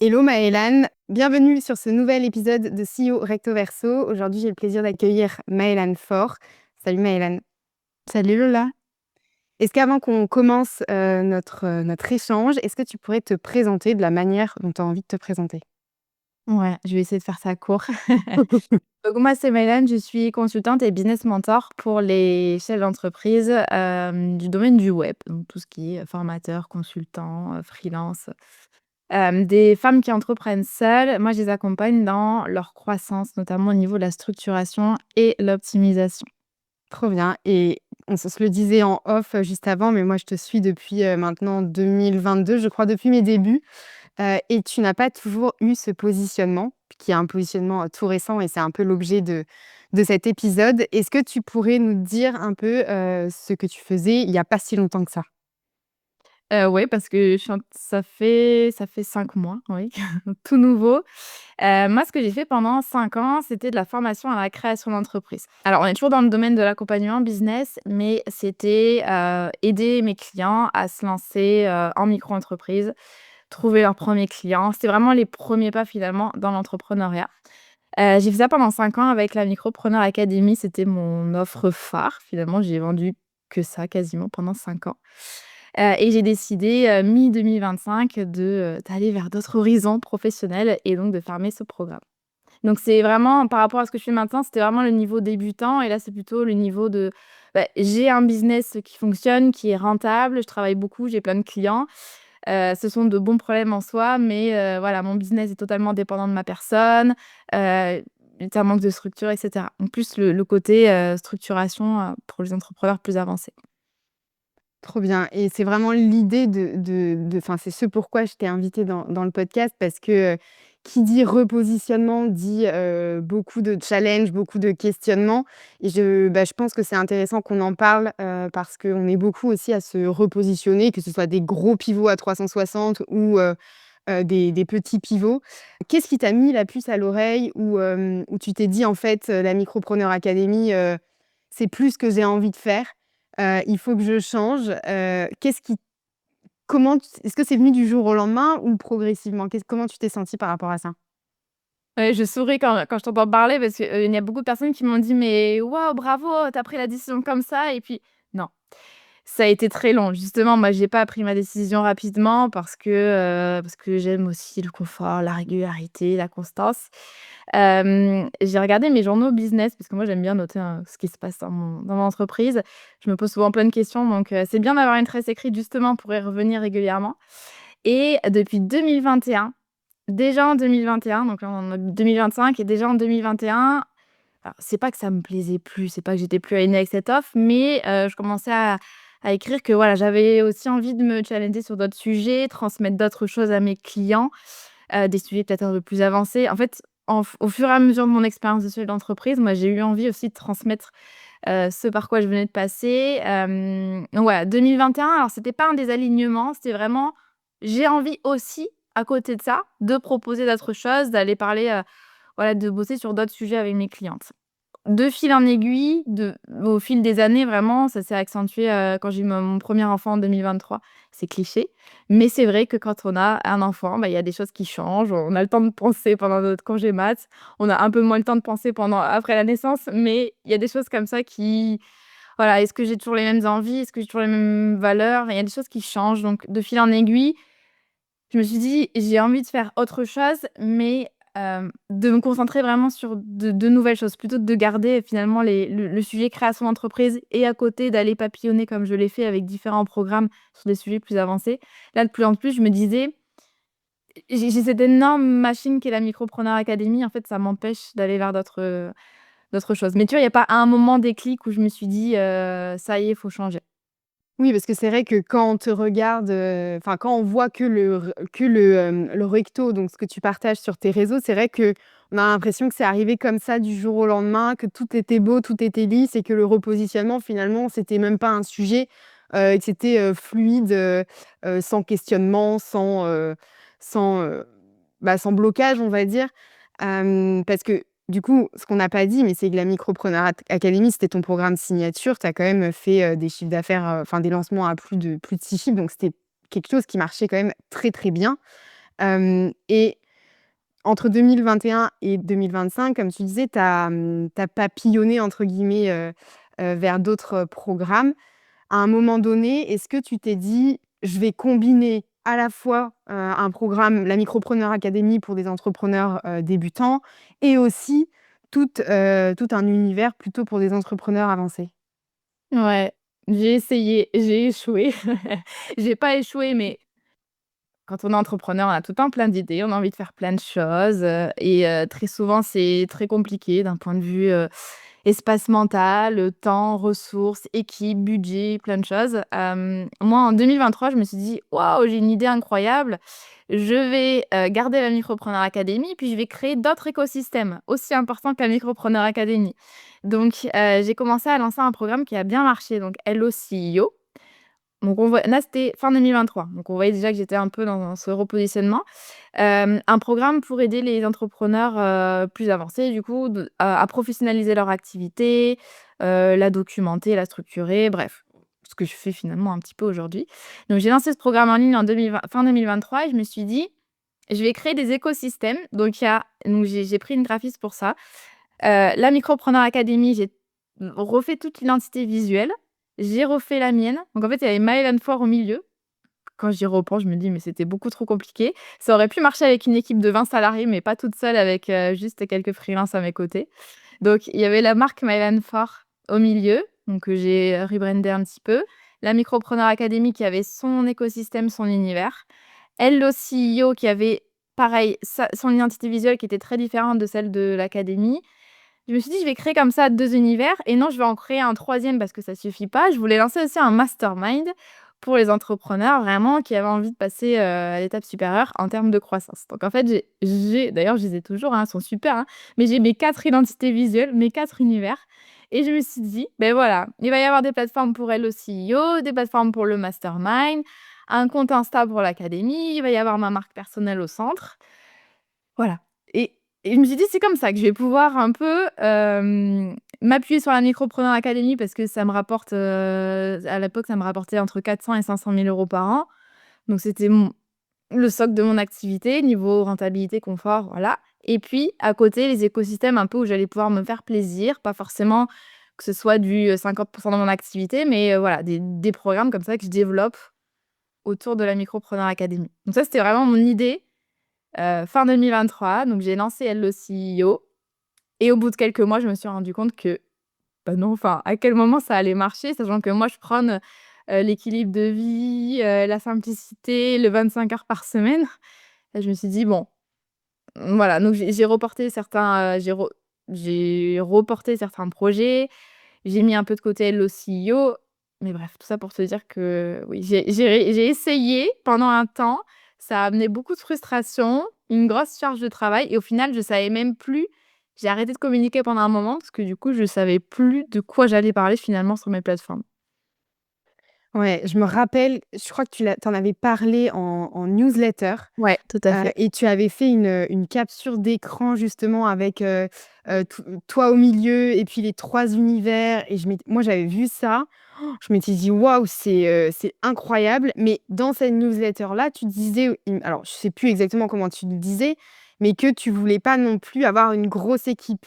Hello Maëlan, bienvenue sur ce nouvel épisode de CEO Recto Verso. Aujourd'hui, j'ai le plaisir d'accueillir Maëlan Faure. Salut Maëlan. Salut Lola. Est-ce qu'avant qu'on commence notre échange, est-ce que tu pourrais te présenter de la manière dont tu as envie de te présenter? Ouais, je vais essayer de faire ça court. Donc moi, c'est Mélène, je suis consultante et business mentor pour les chefs d'entreprise du domaine du web, donc tout ce qui est formateur, consultant, freelance. Des femmes qui entreprennent seules, moi, je les accompagne dans leur croissance, notamment au niveau de la structuration et l'optimisation. Trop bien. Et on se le disait en off juste avant, mais moi je te suis depuis maintenant 2022, je crois, depuis mes débuts. Et tu n'as pas toujours eu ce positionnement, qui est un positionnement tout récent et c'est un peu l'objet de cet épisode. Est-ce que tu pourrais nous dire un peu ce que tu faisais il n'y a pas si longtemps que ça? Ouais, parce que ça fait 5 mois, oui, tout nouveau. Moi, ce que j'ai fait pendant 5 ans, c'était de la formation à la création d'entreprise. Alors, on est toujours dans le domaine de l'accompagnement business, mais c'était, aider mes clients à se lancer, en micro-entreprise, trouver leurs premiers clients. C'était vraiment les premiers pas finalement dans l'entrepreneuriat. J'ai fait ça pendant 5 ans avec la Micropreneur Academy, c'était mon offre phare. Finalement, j'ai vendu que ça quasiment pendant 5 ans. Et j'ai décidé, mi-2025 d'aller vers d'autres horizons professionnels et donc de fermer ce programme. Donc c'est vraiment par rapport à ce que je fais maintenant, c'était vraiment le niveau débutant et là, c'est plutôt le niveau de, j'ai un business qui fonctionne, qui est rentable, je travaille beaucoup, j'ai plein de clients. Ce sont de bons problèmes en soi, mais voilà, mon business est totalement dépendant de ma personne, il y a un manque de structure et cetera. En plus, le côté, structuration, pour les entrepreneurs plus avancés. Trop bien. Et c'est vraiment l'idée enfin, c'est ce pourquoi je t'ai invité dans le podcast, parce que qui dit repositionnement dit beaucoup de challenges, beaucoup de questionnements. Et je pense que c'est intéressant qu'on en parle parce qu'on est beaucoup aussi à se repositionner, que ce soit des gros pivots à 360 ou des petits pivots. Qu'est-ce qui t'a mis la puce à l'oreille où tu t'es dit, en fait, la Micropreneur Academy, c'est plus ce que j'ai envie de faire, il faut que je change. Qu'est-ce qui comment t est-ce que c'est venu du jour au lendemain ou progressivement? Comment tu t'es sentie par rapport à ça? Ouais, je souris quand je t'entends parler parce que, il y a beaucoup de personnes qui m'ont dit: «Mais waouh, bravo, tu as pris la décision comme ça» et puis non. Ça a été très long. Justement, moi, j'ai pas pris ma décision rapidement parce que j'aime aussi le confort, la régularité, la constance. J'ai regardé mes journaux business parce que moi, j'aime bien noter, ce qui se passe dans mon entreprise. Je me pose souvent plein de questions, donc c'est bien d'avoir une trace écrite justement pour y revenir régulièrement et depuis 2021, déjà en 2021, donc là, on est en 2025 et déjà en 2021, alors c'est pas que ça me plaisait plus, c'est pas que j'étais plus alignée avec cette offre, mais je commençais à écrire que voilà, j'avais aussi envie de me challenger sur d'autres sujets, transmettre d'autres choses à mes clients, des sujets peut-être un peu plus avancés. En fait, au fur et à mesure de mon expérience de chef d'entreprise, moi, j'ai eu envie aussi de transmettre, ce par quoi je venais de passer, donc voilà, 2021, alors c'était pas un désalignement, c'était vraiment j'ai envie aussi, à côté de ça, de proposer d'autres choses, d'aller parler, voilà, de bosser sur d'autres sujets avec mes clientes. De fil en aiguille, au fil des années, vraiment, ça s'est accentué, quand j'ai eu mon 1er enfant en 2023. C'est cliché, mais c'est vrai que quand on a un enfant, il y a des choses qui changent. On a le temps de penser pendant notre congé mat. On a un peu moins le temps de penser après la naissance, mais il y a des choses comme ça qui voilà, est-ce que j'ai toujours les mêmes envies? Est-ce que j'ai toujours les mêmes valeurs? Il y a des choses qui changent, donc de fil en aiguille, je me suis dit: «J'ai envie de faire autre chose, mais de me concentrer vraiment sur de nouvelles choses, plutôt que de garder finalement le sujet création d'entreprise et à côté d'aller papillonner comme je l'ai fait avec différents programmes sur des sujets plus avancés». Là, de plus en plus, je me disais: «J'ai cette énorme machine qui est la Micropreneur Academy, en fait, ça m'empêche d'aller vers d'autres choses». Mais tu vois, il y a pas un moment déclic où je me suis dit: «Ça y est, il faut changer». Oui, parce que c'est vrai que quand on te regarde, enfin, quand on voit le recto, donc ce que tu partages sur tes réseaux, c'est vrai qu'on a l'impression que c'est arrivé comme ça du jour au lendemain, que tout était beau, tout était lisse et que le repositionnement finalement, c'était même pas un sujet, et que c'était, fluide, sans questionnement, sans blocage, on va dire. Parce que du coup, ce qu'on n'a pas dit, mais c'est que la Micropreneur Academy, c'était ton programme signature. Tu as quand même fait, des chiffres d'affaires, enfin des lancements à plus de 6 chiffres, donc c'était quelque chose qui marchait quand même très, très bien. Et entre 2021 et 2025, comme tu disais, tu as, «papillonné» entre guillemets, vers d'autres, programmes. À un moment donné, est-ce que tu t'es dit: «Je vais combiner à la fois, un programme, la Micropreneur Academy pour des entrepreneurs, débutants et aussi tout un univers plutôt pour des entrepreneurs avancés»? Ouais, j'ai essayé, j'ai échoué. J'ai pas échoué, mais quand on est entrepreneur, on a tout le temps plein d'idées, on a envie de faire plein de choses, très souvent, c'est très compliqué d'un point de vue, espace mental, temps, ressources, équipe, budget, plein de choses. Moi, en 2023, je me suis dit: «Waouh, j'ai une idée incroyable. Je vais, garder la Micropreneur Academy, puis je vais créer d'autres écosystèmes aussi importants que la Micropreneur Academy». Donc, j'ai commencé à lancer un programme qui a bien marché, donc Hello CEO. Donc on voit là, c'était fin 2023, donc on voyait déjà que j'étais un peu dans ce repositionnement. Un programme pour aider les entrepreneurs, plus avancés du coup à professionnaliser leur activité, la documenter, la structurer, bref, ce que je fais finalement un petit peu aujourd'hui. Donc j'ai lancé ce programme en ligne en 2020 fin 2023 et je me suis dit: «Je vais créer des écosystèmes». Donc j'ai pris une graphiste pour ça. La Micropreneur Academy, j'ai refait toute l'identité visuelle. J'ai refait la mienne. Donc en fait, il y avait Maëlan Foire au milieu. Quand j'y repense, je me dis: «Mais c'était beaucoup trop compliqué». Ça aurait pu marcher avec une équipe de 20 salariés, mais pas toute seule avec, juste quelques freelances à mes côtés. Donc il y avait la marque Maëlan Foire au milieu, donc que j'ai rebrandé un petit peu. La Micropreneur Academy qui avait son écosystème, son univers. Hello CEO qui avait pareil, son identité visuelle qui était très différente de celle de l'académie. Je me suis dit: «Je vais créer comme ça 2 univers et non, je vais en créer un troisième parce que ça suffit pas». Je voulais lancer aussi un mastermind pour les entrepreneurs vraiment qui avaient envie de passer, à l'étape supérieure en termes de croissance. Donc en fait, j'ai d'ailleurs, je les ai toujours, hein, elles sont super, hein, mais j'ai mes 4 identités visuelles, mes 4 univers et je me suis dit: ben voilà, il va y avoir des plateformes pour elle aussi CEO, des plateformes pour le mastermind, un compte Insta pour l'académie, il va y avoir ma marque personnelle au centre». Voilà et je me suis dit: «C'est comme ça que je vais pouvoir un peu, m'appuyer sur la Micropreneur Academy» parce que ça me rapporte, à l'époque, ça me rapportait entre 400 et 500 000 € par an. Donc c'était le socle de mon activité, niveau rentabilité, confort, voilà et puis à côté, les écosystèmes un peu où j'allais pouvoir me faire plaisir, pas forcément que ce soit du, 50 de mon activité, mais voilà, des programmes comme ça que je développe autour de la Micropreneur Academy. Donc ça, c'était vraiment mon idée. Fin 2023, donc j'ai lancé Elle le CEO et au bout de quelques mois, je me suis rendu compte que, bah, non, enfin, à quel moment ça allait marcher, sachant que moi je prône, l'équilibre de vie, la simplicité, le 25 heures par semaine et je me suis dit: «Bon», voilà, donc j'ai reporté certains, j'ai reporté certains projets, j'ai mis un peu de côté Hello CEO, mais bref, tout ça pour te dire que oui, j'ai essayé pendant un temps, ça a amené beaucoup de frustration, une grosse charge de travail et au final, je savais même plus j'ai arrêté de communiquer pendant un moment parce que du coup, je savais plus de quoi j'allais parler finalement sur mes plateformes. Ouais, je me rappelle, je crois que tu en avais parlé en newsletter. Ouais, tout à fait. Et tu avais fait une capture d'écran justement avec, toi au milieu et puis les 3 univers et moi j'avais vu ça, je m'étais dit: «Waouh, c'est incroyable», mais dans cette newsletter-là, tu disais, alors je sais plus exactement comment tu le disais, mais que tu voulais pas non plus avoir une grosse équipe.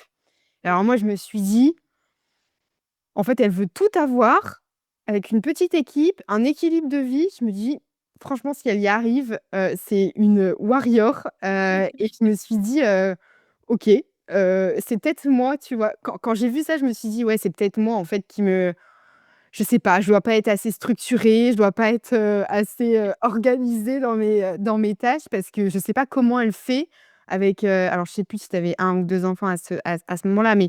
Alors moi je me suis dit: «En fait, elle veut tout avoir avec une petite équipe, un équilibre de vie». Je me dis: «Franchement, si elle y arrive, c'est une warrior», et je me suis dit, «OK, c'est peut-être moi», tu vois? Quand j'ai vu ça, je me suis dit: «Ouais, c'est peut-être moi, en fait, je sais pas, je dois pas être assez structurée, je dois pas être, assez, organisée dans mes tâches parce que je sais pas comment elle fait avec», alors je sais plus si tu avais 1 ou 2 enfants à ce moment-là, mais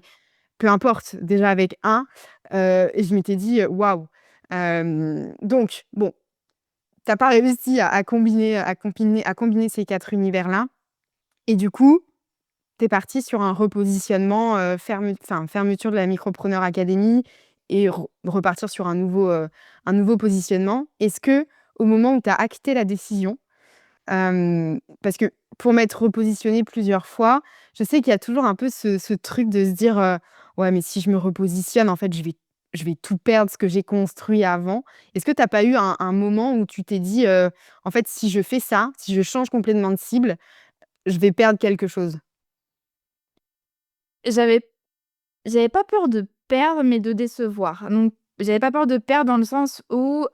peu importe, déjà avec un, et je m'étais dit: «Waouh!» Donc bon, tu as pas réussi à combiner ces 4 univers-là et du coup, tu es partie sur un repositionnement, fermeture de la Micropreneur Academy et repartir sur un nouveau positionnement. Est-ce que au moment où tu as acté la décision, parce que pour m'être repositionnée plusieurs fois, je sais qu'il y a toujours un peu ce truc de se dire, «Ouais, mais si je me repositionne, en fait, je vais je vais tout perdre ce que j'ai construit avant. Est-ce que tu as pas eu un moment où tu t'es dit: «En fait, si je fais ça, si je change complètement de cible, je vais perdre quelque chose»? J'avais j'avais pas peur de perdre, mais de décevoir. Donc j'avais pas peur de perdre dans le sens où,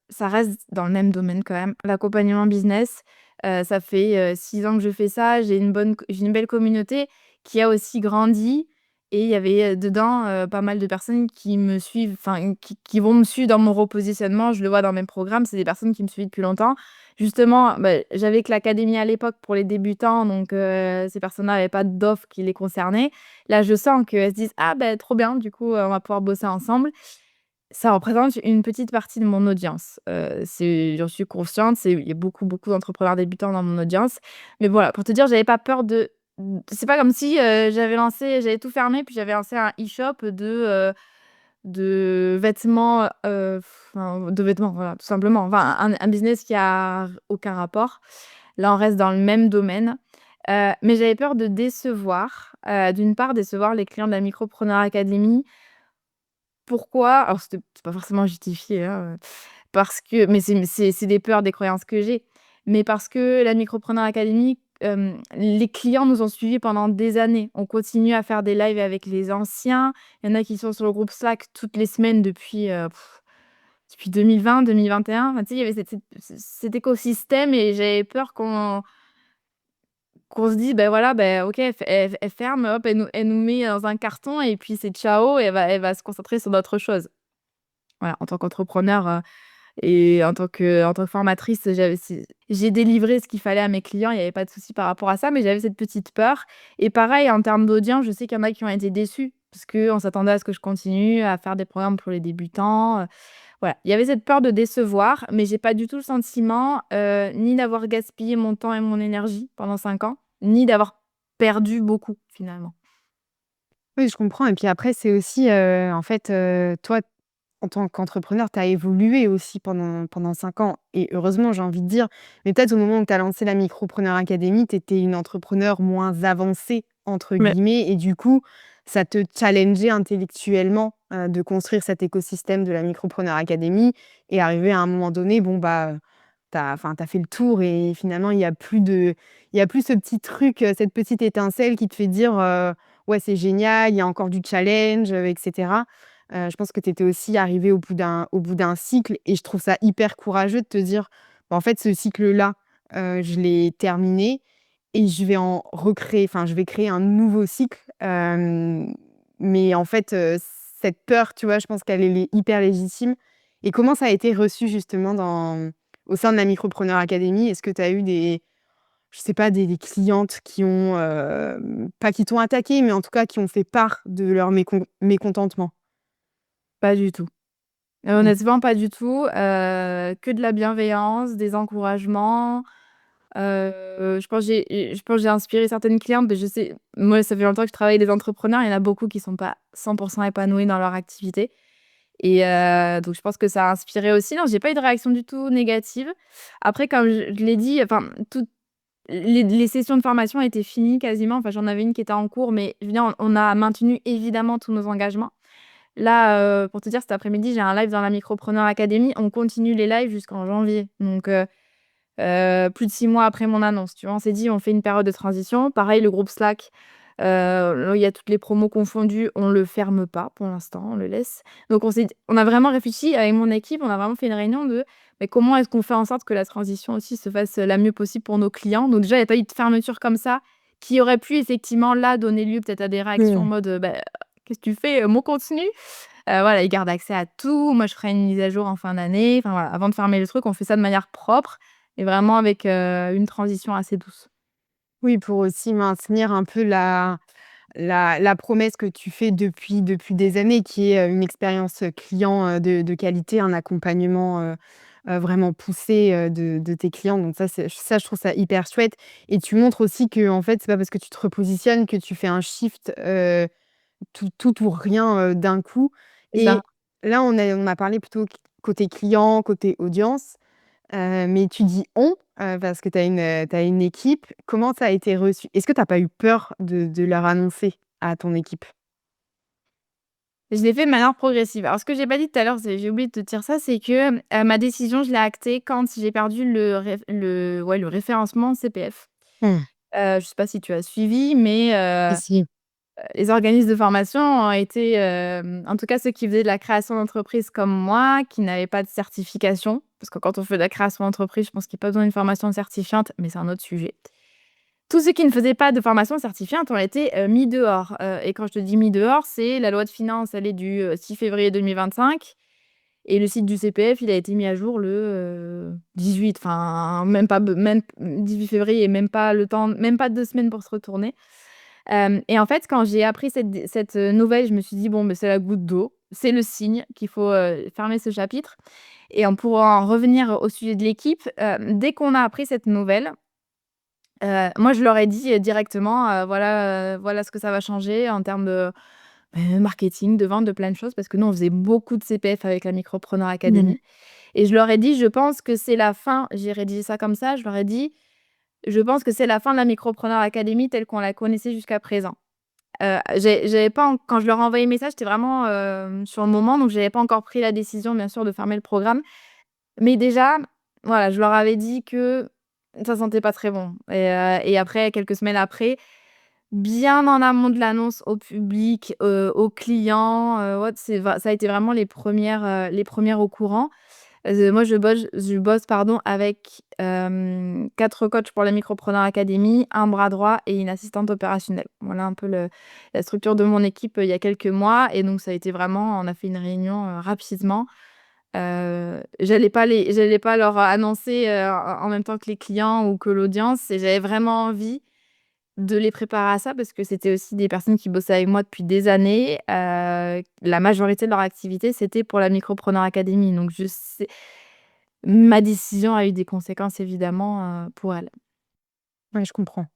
ça reste dans le même domaine quand même, l'accompagnement business. Ça fait, 6 ans que je fais ça, j'ai une belle communauté qui a aussi grandi et il y avait, dedans, pas mal de personnes qui me suivent, enfin qui vont me suivre dans mon repositionnement. Je le vois dans mes programmes, c'est des personnes qui me suivent depuis longtemps. Justement, bah, j'avais que l'académie à l'époque pour les débutants, donc ces personnes-là avaient pas d'offre qui les concernait. Là, je sens qu'elles se disent: «Ah ben trop bien, du coup, on va pouvoir bosser ensemble». Ça représente une petite partie de mon audience. J'en suis consciente, il y a beaucoup, beaucoup d'entrepreneurs débutants dans mon audience. Mais voilà, pour te dire, j'avais pas peur c'est pas comme si, j'avais tout fermé, puis j'avais lancé un e-shop de vêtements, enfin, de vêtements, voilà, tout simplement. Enfin, un business qui a aucun rapport. Là, on reste dans le même domaine, mais j'avais peur de décevoir, d'une part, décevoir les clients de la Micropreneur Academy. Pourquoi? Alors c'est pas forcément justifié, hein, parce que mais c'est des peurs, des croyances que j'ai, mais parce que la Micropreneur Academy, les clients nous ont suivis pendant des années. On continue à faire des lives avec les anciens. Il y en a qui sont sur le groupe Slack toutes les semaines depuis 2020-2021. Enfin, tu sais, il y avait cet écosystème et j'avais peur qu'on se dise: «Beh, voilà, beh, OK, elle ferme, hop, elle nous met dans un carton et puis c'est ciao et elle va se concentrer sur d'autres choses». Voilà, en tant qu'entrepreneur, et en tant que formatrice, j'ai délivré ce qu'il fallait à mes clients, il y avait pas de souci par rapport à ça, mais j'avais cette petite peur et pareil en termes d'audience, je sais qu'il y en a qui ont été déçus parce qu'on s'attendait à ce que je continue à faire des programmes pour les débutants, voilà. Il y avait cette peur de décevoir, mais j'ai pas du tout le sentiment, ni d'avoir gaspillé mon temps et mon énergie pendant 5 ans, ni d'avoir perdu beaucoup finalement. Oui, je comprends et puis après c'est aussi, en fait, toi, en tant qu'entrepreneur, tu as évolué aussi pendant 5 ans et heureusement, j'ai envie de dire. Mais peut-être au moment où tu as lancé la Micropreneur Academy, tu étais une entrepreneur «moins avancée» entre Mais guillemets et du coup, ça te challengeait intellectuellement, de construire cet écosystème de la Micropreneur Academy et arrivé à un moment donné, bon, bah, tu as fait le tour et finalement il y a plus ce petit truc, cette petite étincelle qui te fait dire: «Ouais, c'est génial, il y a encore du challenge», et cetera. Je pense que tu étais aussi arrivé au bout d'un cycle et je trouve ça hyper courageux de te dire: «Bah, en fait, ce cycle-là, je l'ai terminé et je vais en recréer enfin, je vais créer un nouveau cycle». Mais en fait, cette peur, tu vois, je pense qu'elle est hyper légitime et comment ça a été reçu justement au sein de la Micropreneur Academy? Est-ce que tu as eu des je sais pas, des clientes qui ont, pas qui t'ont attaqué, mais en tout cas qui ont fait part de leur mécontentement? pas du tout. Mmh. Honnêtement, pas du tout, que de la bienveillance, des encouragements. Je pense que j'ai inspiré certaines clientes, mais je sais moi, ça fait longtemps que je travaille avec des entrepreneurs, il y en a beaucoup qui sont pas 100 épanouis dans leur activité et donc je pense que ça a inspiré aussi. Non, j'ai pas eu de réaction du tout négative. Après, comme je l'ai dit, enfin, toutes les sessions de formation étaient finies quasiment, enfin, j'en avais une qui était en cours, mais je veux dire, on a maintenu évidemment tous nos engagements. Là, pour te dire, cet après-midi, j'ai un live dans la Micropreneur Academy. On continue les lives jusqu'en janvier, donc plus de 6 mois après mon annonce, tu vois? On s'est dit: «On fait une période de transition». Pareil, le groupe Slack, là, il y a toutes les promos confondues, on le ferme pas pour l'instant, on le laisse. Donc on a vraiment réfléchi avec mon équipe, on a vraiment fait une réunion de: «Mais comment est-ce qu'on fait en sorte que la transition aussi se fasse la mieux possible pour nos clients?» Donc déjà, il y a pas eu de fermeture comme ça, qui aurait pu effectivement là donner lieu peut-être à des réactions en Mmh. mode, «Bah, qu'est-ce que tu fais, mon contenu?» Voilà, ils gardent accès à tout. Moi, je ferai une mise à jour en fin d'année. Enfin voilà, avant de fermer le truc, on fait ça de manière propre et vraiment avec, une transition assez douce. Oui, pour aussi maintenir un peu la promesse que tu fais depuis des années, qui est, une expérience, client, de qualité, un accompagnement, vraiment poussé, de tes clients. Donc ça, je trouve ça hyper chouette et tu montres aussi que en fait, c'est pas parce que tu te repositionnes que tu fais un shift, tout ou rien, d'un coup C'est ça. et là, on a parlé plutôt côté client, côté audience. Mais tu dis «on», parce que tu as une équipe. Comment ça a été reçu? Est-ce que tu as pas eu peur de leur annoncer à ton équipe? Je l'ai fait de manière progressive. Alors ce que j'ai pas dit tout à l'heure, j'ai oublié de te dire ça, c'est que, ma décision, je l'ai actée quand j'ai perdu le référencement CPF. Mmh. Je sais pas si tu as suivi, mais Si, si. les organismes de formation ont été, en tout cas ceux qui faisaient de la création d'entreprise comme moi, qui n'avaient pas de certification, parce que quand on fait de la création d'entreprise, je pense qu'il y a pas besoin d'une formation certifiante, mais c'est un autre sujet. Tous ceux qui ne faisaient pas de formation certifiante ont été, mis dehors, et quand je te dis mis dehors, c'est la loi de finances, elle est du, 6 février 2025 et le site du CPF, il a été mis à jour le, 18, enfin même 18 février et même pas le temps, même pas 2 semaines pour se retourner. Hem Et en fait, quand j'ai appris cette nouvelle, je me suis dit: «Bon, beh, c'est la goutte d'eau, c'est le signe qu'il faut, fermer ce chapitre» et pour en revenir au sujet de l'équipe, dès qu'on a appris cette nouvelle, moi, je leur ai dit, directement, voilà ce que ça va changer en termes de, marketing, de vente, de plein de choses parce que nous, on faisait beaucoup de CPF avec la Micropreneur Mmh. Academy et je leur ai dit: «Je pense que c'est la fin», j'ai rédigé ça comme ça, je leur ai dit: «Je pense que c'est la fin de la Micropreneur Academy telle qu'on la connaissait jusqu'à présent». J'avais pas en Quand je leur ai envoyé le message, c'était vraiment, sur le moment, donc j'avais pas encore pris la décision, bien sûr, de fermer le programme. Mais déjà, voilà, je leur avais dit que ça sentait pas très bon et après, quelques semaines après, bien en amont de l'annonce au public, aux clients, ouais, ça a été vraiment les premières au courant. Moi, je bosse, pardon, avec, 4 coachs pour la Micropreneur Academy, un bras droit et une assistante opérationnelle. Voilà un peu la structure de mon équipe, il y a quelques mois et donc ça a été vraiment on a fait une réunion, rapidement. J'allais pas leur annoncer, en même temps que les clients ou que l'audience et j'avais vraiment envie de les préparer à ça parce que c'était aussi des personnes qui bossaient avec moi depuis des années. La majorité de leur activité, c'était pour la Micropreneur Academy donc je sais ma décision a eu des conséquences évidemment, pour elles. Ouais, je comprends.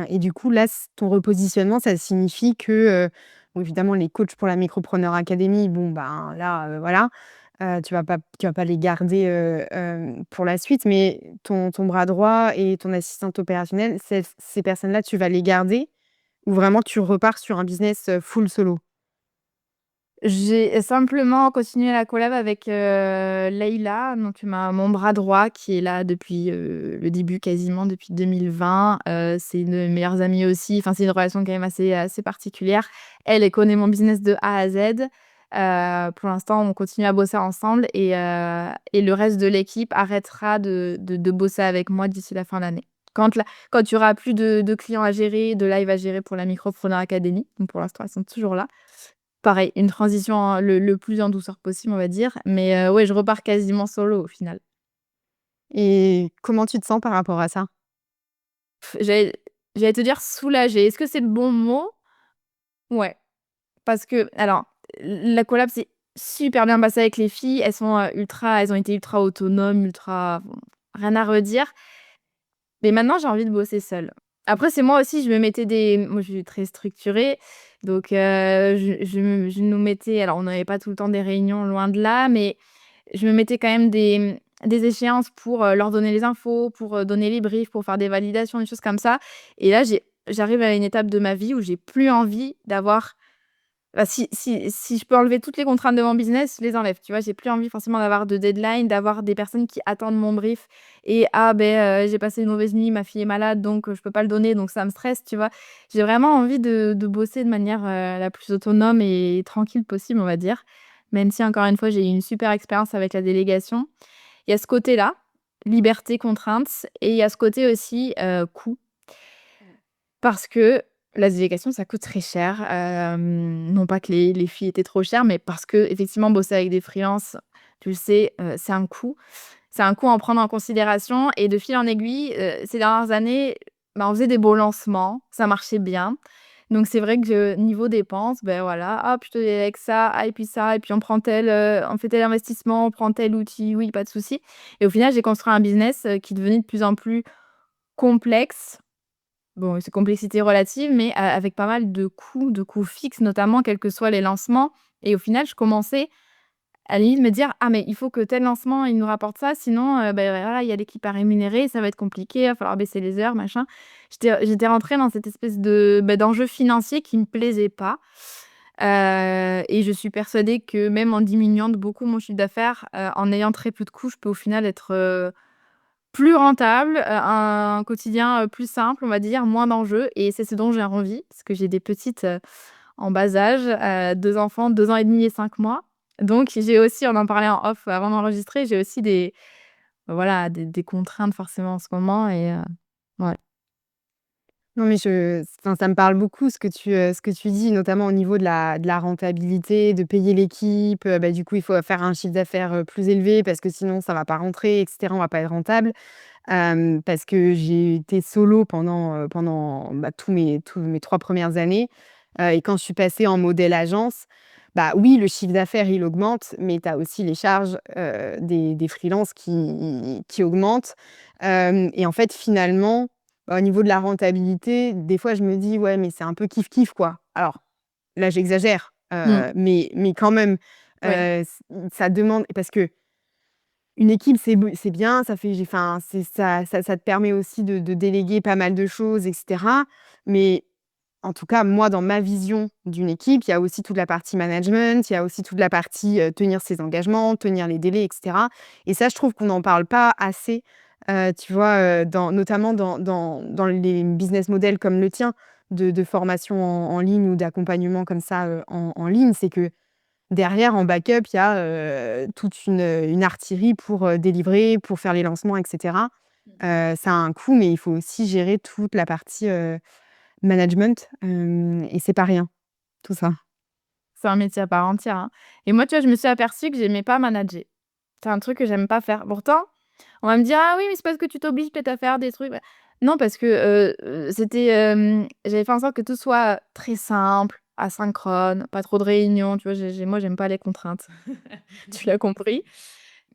Et du coup, là, ton repositionnement, ça signifie que, bon, évidemment, les coachs pour la Micropreneur Academy, bon, ben, là, voilà, tu vas pas les garder, pour la suite, mais ton bras droit et ton assistante opérationnelle, ces personnes-là, tu vas les garder ou vraiment tu repars sur un business, full solo? J'ai simplement continué la collab avec, Leïla, donc mon bras droit qui est là depuis, le début quasiment depuis 2020. C'est une de mes meilleures amies aussi, enfin, c'est une relation quand même assez particulière. Elle connaît mon business de A à Z. Pour l'instant, on continue à bosser ensemble et le reste de l'équipe arrêtera de bosser avec moi d'ici la fin de l'année. Quand il y aura plus de clients à gérer, de live à gérer pour la Micropreneur Academy, donc pour l'instant, elles sont toujours là. Pareil, une transition le plus en douceur possible, on va dire, mais ouais, je repars quasiment solo au final. Et comment tu te sens par rapport à ça? J'allais te dire soulagée. Est-ce que c'est le bon mot? Ouais, parce que alors, la collab s'est super bien passée avec les filles. Elles ont été ultra autonomes, ultra bon, rien à redire. Mais maintenant, j'ai envie de bosser seule. Après, c'est moi aussi, moi, je suis très structurée, donc je nous mettais alors on n'avait pas tout le temps des réunions, loin de là, mais je me mettais quand même des échéances pour, leur donner les infos, pour, donner les briefs, pour faire des validations, des choses comme ça et là, j'arrive à une étape de ma vie où j'ai plus envie d'avoir bah, si je peux enlever toutes les contraintes de mon business, je les enlève, tu vois? J'ai plus envie forcément d'avoir de deadline, d'avoir des personnes qui attendent mon brief et «Ah beh, j'ai passé une mauvaise nuit, ma fille est malade donc je peux pas le donner donc ça me stresse», tu vois? J'ai vraiment envie de bosser de manière, la plus autonome et tranquille possible, on va dire. Même si encore une fois, j'ai eu une super expérience avec la délégation. Il y a ce côté-là, liberté, contrainte et il y a ce côté aussi, coût. Parce que la délégation, ça coûte très cher, non pas que les filles étaient trop chères, mais parce qu'effectivement bosser avec des freelances, tu le sais, c'est un coût. C'est un coût à en prendre en considération et de fil en aiguille, ces dernières années, bah, on faisait des beaux lancements, ça marchait bien. Donc c'est vrai que niveau dépenses, ben voilà, hop, je te délègue ça, ah et puis on fait tel investissement, on prend tel outil, oui, pas de souci et au final, j'ai construit un business, qui devenait de plus en plus complexe. Bon, c'est complexité relative, mais avec pas mal de coûts fixes, notamment quels que soient les lancements et au final, je commençais à la limite me dire: «Ah mais il faut que tel lancement, il nous rapporte ça, sinon, voilà, il y a l'équipe à rémunérer, ça va être compliqué, il va falloir baisser les heures, machin». J'étais rentrée dans cette espèce d'enjeu financier qui me plaisait pas. Et je suis persuadée que même en diminuant de beaucoup mon chiffre d'affaires, en ayant très peu de coûts, je peux au final être, plus rentable, un quotidien, plus simple, on va dire, moins d'enjeux et c'est ce dont j'ai envie parce que j'ai des petites, en bas âge, 2 enfants, 2 ans et demi et 5 mois. Donc j'ai aussi, on en parlait en off avant d'enregistrer, j'ai aussi des voilà, des contraintes forcément en ce moment et ouais. Non, mais enfin, ça me parle beaucoup ce que tu dis, notamment au niveau de la rentabilité, de payer l'équipe. Bah, du coup, il faut faire un chiffre d'affaires, plus élevé parce que sinon ça va pas rentrer et cetera, on va pas être rentable. Parce que j'ai été solo pendant, bah, tous mes 3 premières années, et quand je suis passée en modèle agence, bah, oui, le chiffre d'affaires, il augmente, mais tu as aussi les charges, des freelances qui augmentent. Et en fait, finalement, bah, au niveau de la rentabilité, des fois, je me dis: «Ouais, mais c'est un peu kiff-kiff, quoi». Alors là, j'exagère, Mmh. mais quand même, Ouais. c ça demande parce que une équipe, c'est bien, ça fait enfin, ça te permet aussi de déléguer pas mal de choses et cetera. Mais en tout cas, moi, dans ma vision d'une équipe, il y a aussi toute la partie management, il y a aussi toute la partie, tenir ses engagements, tenir les délais et cetera. Et ça, je trouve qu'on n'en parle pas assez, tu vois, notamment dans les business models comme le tien, de formation en ligne ou d'accompagnement comme ça, en ligne. C'est que derrière, en backup, il y a, toute une artillerie pour, délivrer, pour faire les lancements et cetera. Ça a un coût, mais il faut aussi gérer toute la partie, management, et c'est pas rien, tout ça. C'est un métier à part entière, hein et moi, tu vois, je me suis aperçue que j'aimais pas manager. C'est un truc que j'aime pas faire. Pourtant, on va me dire: «Ah oui, mais c'est parce que tu t'obliges peut-être à faire des trucs». Bah, non, parce que, c'était, j'avais fait en sorte que tout soit très simple, asynchrone, pas trop de réunions, tu vois? Moi, j'aime pas les contraintes. Tu l'as compris.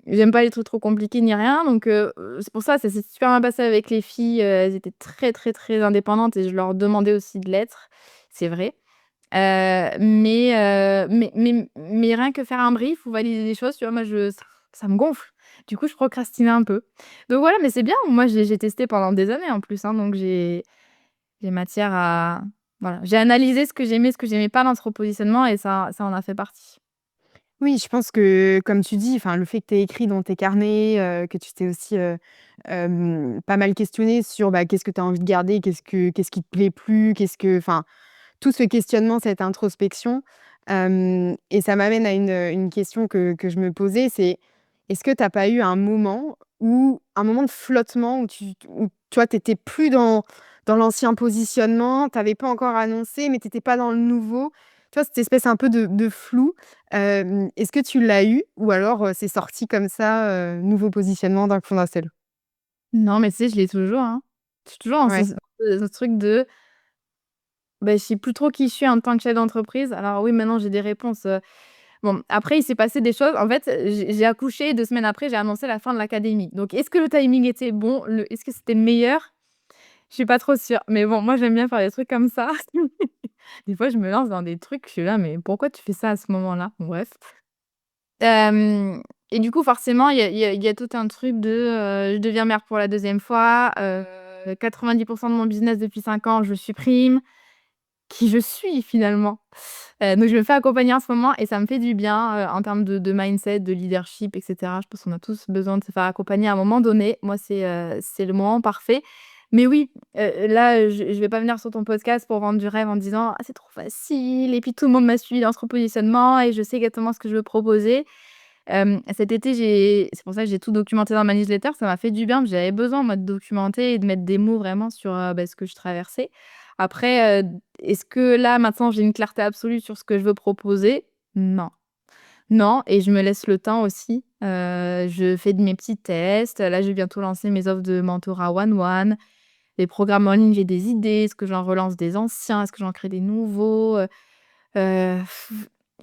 J'aime pas les trucs trop compliqués ni rien, donc c'est pour ça, ça s'est super bien passé avec les filles, elles étaient très, très, très indépendantes et je leur demandais aussi de l'être, c'est vrai. Mais rien que faire un brief ou valider des choses, tu vois, moi ça me gonfle. Du coup, je procrastinais un peu. Donc voilà, mais c'est bien, moi j'ai testé pendant des années en plus, hein, donc j'ai matière à voilà, j'ai analysé ce que j'aimais pas dans ce repositionnement et ça en a fait partie. Oui, je pense que, comme tu dis, enfin, le fait que tu aies écrit dans tes carnets, que tu t'es aussi, pas mal questionné sur, bah, qu'est-ce que tu as envie de garder, qu'est-ce qui te plaît plus, enfin, tout ce questionnement, cette introspection, et ça m'amène à une question que je me posais, c'est: est-ce que tu as pas eu un moment de flottement où tu vois, tu étais plus dans l'ancien positionnement, tu avais pas encore annoncé, mais tu étais pas dans le nouveau? Tu vois, cette espèce un peu de flou, est-ce que tu l'as eu ou alors, c'est sorti comme ça, nouveau positionnement d'un coup d'un seul? Non, mais tu sais, je l'ai toujours, hein. Je suis toujours dans Ouais. ce truc de, bah, je sais plus trop qui je suis en tant que chef d'entreprise. Alors oui, maintenant j'ai des réponses, bon, après il s'est passé des choses. En fait, j'ai accouché, 2 semaines après, j'ai annoncé la fin de l'académie. Donc est-ce que le timing était bon? Est-ce que c'était le meilleur? Je suis pas trop sûre. Mais bon, moi j'aime bien faire des trucs comme ça. Des fois, je me lance dans des trucs, je suis là: «Mais pourquoi tu fais ça à ce moment-là?» Bon bref. Hem et du coup, forcément, il y a tout un truc de, je deviens mère pour la deuxième fois, 90 de mon business depuis 5 ans, je supprime. Qui je suis finalement. Donc je me fais accompagner en ce moment et ça me fait du bien, en termes de mindset, de leadership et cetera. Je pense qu'on a tous besoin de se faire accompagner à un moment donné. Moi, c'est le moment parfait. Mais oui, là, je vais pas venir sur ton podcast pour vendre du rêve en disant: «Ah, c'est trop facile et puis tout le monde m'a suivi dans ce repositionnement et je sais exactement ce que je veux proposer». Cet été, c'est pour ça que j'ai tout documenté dans ma newsletter. Ça m'a fait du bien, j'avais besoin moi de documenter et de mettre des mots vraiment sur, bah, ce que je traversais. Après, est-ce que là, maintenant, j'ai une clarté absolue sur ce que je veux proposer? Non. Non et je me laisse le temps aussi. Je fais de mes petits tests. Là, je vais bientôt lancer mes offres de mentorat one-one. Les programmes en ligne, j'ai des idées. Est-ce que j'en relance des anciens? Est-ce que j'en crée des nouveaux? Heu,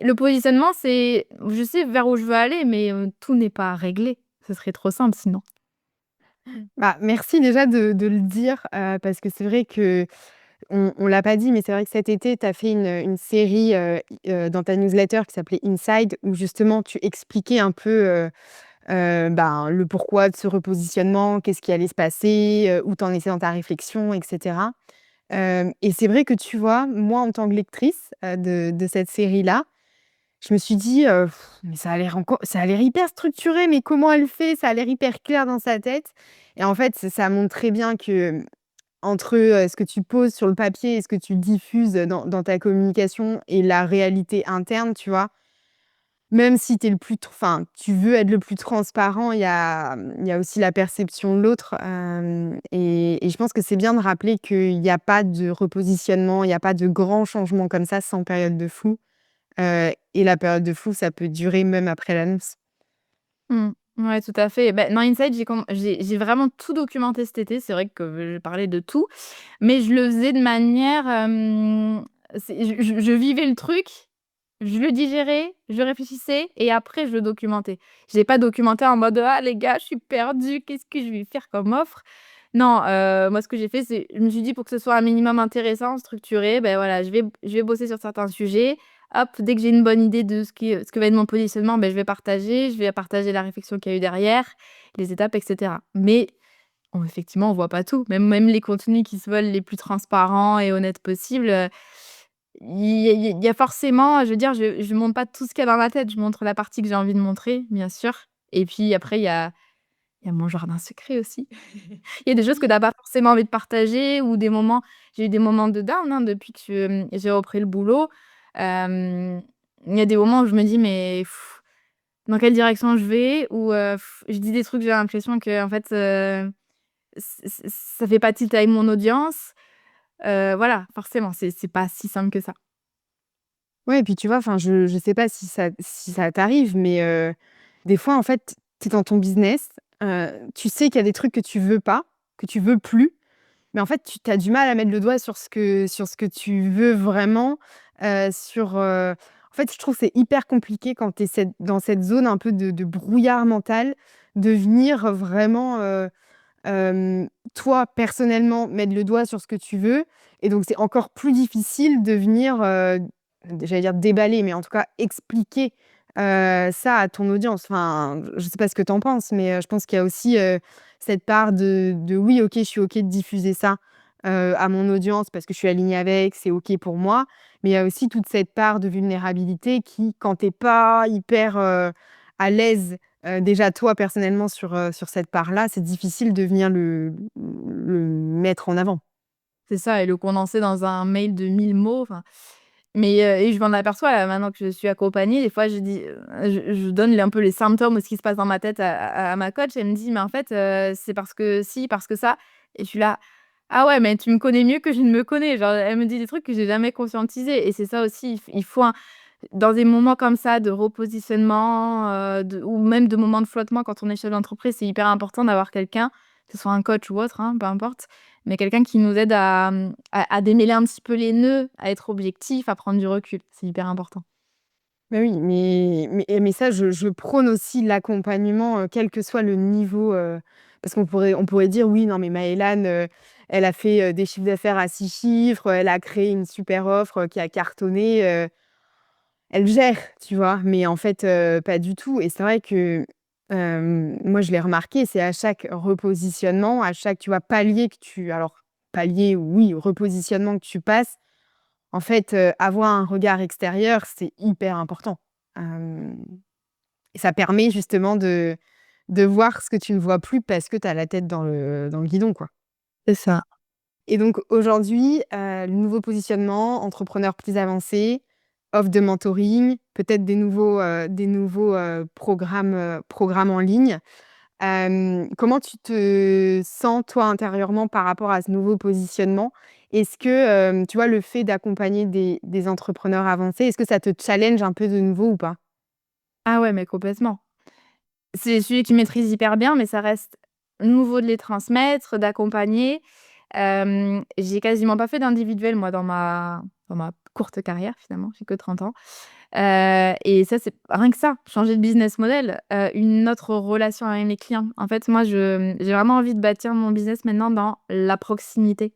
le positionnement, c'est je sais vers où je veux aller, mais tout n'est pas réglé. Ce serait trop simple sinon. Bah, merci déjà de le dire, parce que c'est vrai qu'on l'a pas dit, mais c'est vrai que cet été, tu as fait une série, dans ta newsletter qui s'appelait Inside, où justement tu expliquais un peu, ben, le pourquoi de ce repositionnement, qu'est-ce qui allait se passer, où tu en étais dans ta réflexion et cetera. Et c'est vrai que, tu vois, moi, en tant que lectrice, de cette série-là, je me suis dit: «Mais ça a l'air hyper structuré, mais comment elle fait? Ça a l'air hyper clair dans sa tête» et en fait, ça montre très bien que, entre, ce que tu poses sur le papier et ce que tu diffuses, dans ta communication et la réalité interne, tu vois? Même si tu es le plus tr enfin, tu veux être le plus transparent, il y a aussi la perception de l'autre, et je pense que c'est bien de rappeler qu'il y a pas de repositionnement, il y a pas de grands changements comme ça sans période de flou, et la période de flou, ça peut durer même après l'annonce. Mmh. Ouais, tout à fait. Bah, dans Inside, j'ai vraiment tout documenté cet été. C'est vrai que je parlais de tout, mais je le faisais de manière, c'est je vivais le truc, je le digérais, je réfléchissais et après je le documentais. Je l'ai pas documenté en mode: «Ah les gars, je suis perdue, qu'est-ce que je vais faire comme offre?» Non, moi ce que j'ai fait, c'est je me suis dit: «Pour que ce soit un minimum intéressant, structuré, ben voilà, je vais bosser sur certains sujets. Hop, dès que j'ai une bonne idée de ce que va être mon positionnement, ben je vais partager la réflexion qu'il y a eu derrière, les étapes et cetera». Mais effectivement, on voit pas tout. Même les contenus qui se veulent les plus transparents et honnêtes possibles, il y a forcément, je veux dire, je montre pas tout ce qu'il y a dans ma tête. Je montre la partie que j'ai envie de montrer, bien sûr et puis après il y a mon jardin secret aussi. Il y a des choses que tu as pas forcément envie de partager ou des moments j'ai eu des moments de down, hein, depuis que, j'ai repris le boulot. Hem, il y a des moments où je me dis: «Mais dans quelle direction je vais?» ou je dis des trucs, j'ai l'impression qu'en fait, ça fait pas tilt avec mon audience. Voilà, forcément, c'est pas si simple que ça. Ouais et puis, tu vois, enfin, je sais pas si ça t'arrive, mais des fois, en fait, tu es dans ton business, tu sais qu'il y a des trucs que tu veux pas, que tu veux plus. Mais en fait, tu as du mal à mettre le doigt sur ce que tu veux vraiment, en fait, je trouve que c'est hyper compliqué quand tu es dans cette zone un peu de brouillard mental, de venir vraiment, toi, personnellement, mettre le doigt sur ce que tu veux et donc c'est encore plus difficile de venir, j'allais dire déballer, mais en tout cas expliquer, ça à ton audience. Enfin, je sais pas ce que tu en penses, mais je pense qu'il y a aussi, cette part de oui, OK, je suis OK de diffuser ça, à mon audience parce que je suis alignée avec, c'est OK pour moi. Mais il y a aussi toute cette part de vulnérabilité qui, quand tu es pas hyper, à l'aise, déjà toi personnellement sur cette part-là, c'est difficile de venir le mettre en avant. C'est ça et le condenser dans un mail de 1000 mots, enfin mais et je m'en aperçois là, maintenant que je suis accompagnée, des fois je dis, je donne un peu les symptômes de ce qui se passe dans ma tête à ma coach. Elle me dit: «Mais en fait, c'est parce que ci, parce que ça» et je suis là: «Ah ouais, mais tu me connais mieux que je ne me connais». Genre, elle me dit des trucs que j'ai jamais conscientisés et c'est ça aussi, il faut un dans des moments comme ça de repositionnement, de ou même de moments de flottement quand on est chef d'entreprise, c'est hyper important d'avoir quelqu'un, que ce soit un coach ou autre, hein, peu importe, mais quelqu'un qui nous aide à démêler un petit peu les nœuds, à être objectif, à prendre du recul. C'est hyper important. Bah oui, mais ça, je prône aussi l'accompagnement, quel que soit le niveau, parce on pourrait dire: «Oui, non, mais Maëlane, elle a fait, des chiffres d'affaires à 6 chiffres, elle a créé une super offre, qui a cartonné, elle gère», tu vois? Mais en fait, pas du tout et c'est vrai que, moi, je l'ai remarqué, c'est à chaque repositionnement, à chaque, tu vois, palier, oui, repositionnement que tu passes, en fait, avoir un regard extérieur, c'est hyper important. Hem et ça permet justement de voir ce que tu ne vois plus parce que tu as la tête dans le guidon, quoi. C'est ça. Et donc aujourd'hui, le nouveau positionnement, entrepreneur plus avancé, offre de mentoring, peut-être des nouveaux, programmes en ligne. Comment tu te sens toi intérieurement par rapport à ce nouveau positionnement? Est-ce que, tu vois, le fait d'accompagner des entrepreneurs avancés, est-ce que ça te challenge un peu de nouveau ou pas? Ah ouais, mais complètement. C'est des sujets que tu maîtrises hyper bien, mais ça reste nouveau de les transmettre, d'accompagner. J'ai quasiment pas fait d'individuel moi dans ma courte carrière finalement, j'ai que 30 ans. Et ça, c'est rien que ça, changer de business model, une autre relation avec mes clients. En fait, moi, j'ai vraiment envie de bâtir mon business maintenant dans la proximité.